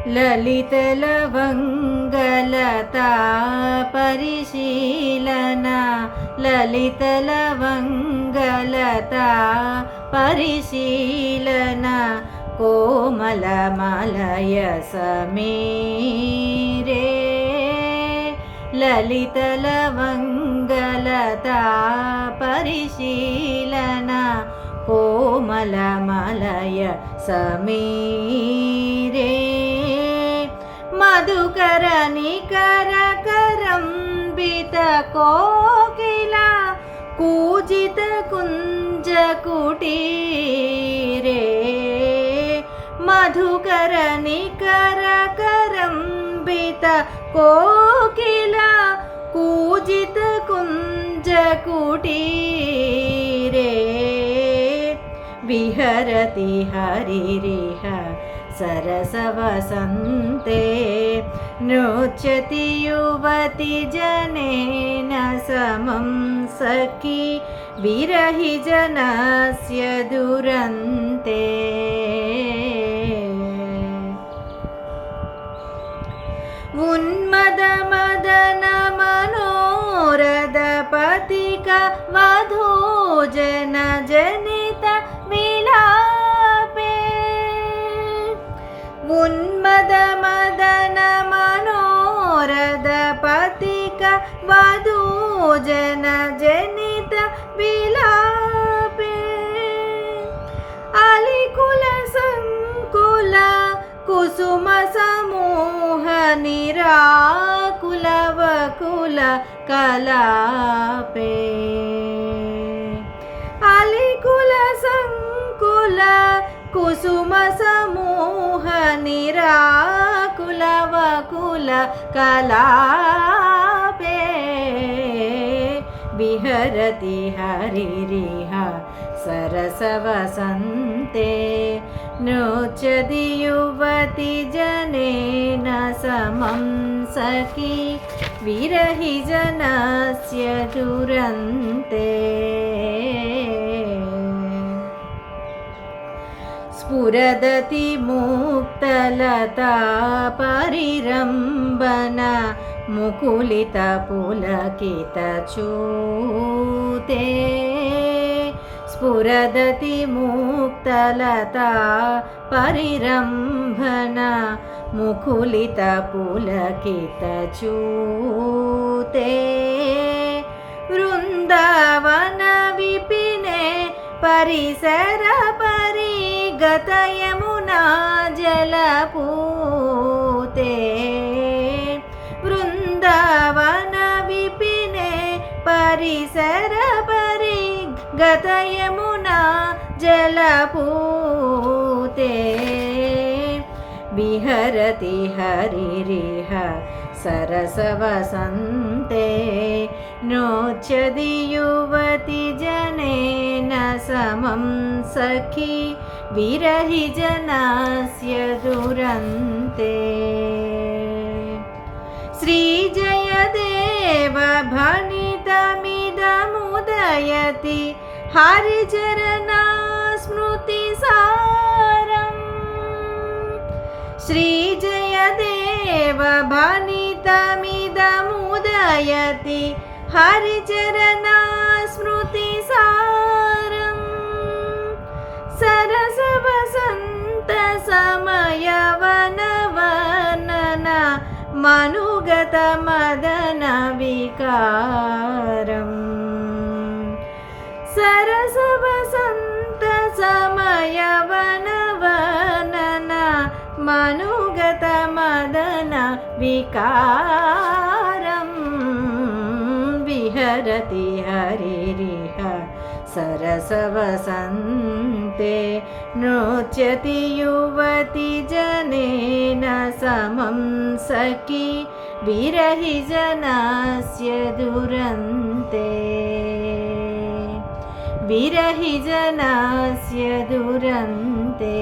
ललितलवङ्गलता परिशीलना ललितलवङ्गलता परिशीलना कोमलमलय समीरे ललितलवङ्गलता परिशीलना कोमलमलय समीरे मधुकर निकर करम्बित कोकिला कूजित कुंज कुटीरे मधुकर निकर करम्बित कोकिला कूजित कुंज कुटीरे विहरति हरिरिह सरसवसन्ते नृत्यति युवति जनेन समं सखी विरहि जनस्य दुरन्ते उन्मदमदन मनोरथ पथिक वधूजन जनित विलापे उन्मदमदन मनोरथ पथिक वधूजन जनित विलापे अलिकुल संकुल कुसुम समूह निराकुल वकुल कलापे अलिकुल संकुल कुसुम समूह निराकुल वकुल कलापे विहरति हरिरिह सरसवसन्ते नृत्यति युवति जनेन समं सखी विरहि जनस्य दुरन्ते स्फुरदति मुक्तलता परिरम्भना मुकुलित पुलकित चूते स्फुरदति मुक्तलता परिरम्भना मुकुलित पुलकित चूते वृन्दावन विपिने परिसर परिगत यमुना जलपूते वृन्दावन विपिने परिसर परिगत यमुना जलपूते विहरति हरिरिह सरसवसन्ते नृत्यति युवति जनेन समं सखी विरहि जनस्य दुरन्ते श्रीजयदेव भणितमिदमुदयति हरिचरणा स्मृतिसारम् श्रीजयदेव भणितमिदमुदयति हरिचरणा स्मृतिसारम् सरसवसन्त समयवनवर्णना मनुगत मदन विकारम् सरसवसन्त समयवनवर्णना मनुगत मदन विकारम् विहरति हरिरिह सरसवसन्ते नृत्यति युवति जनेन समं सखी विरहि जनस्य दुरन्ते विरहि जनस्य दुरन्ते।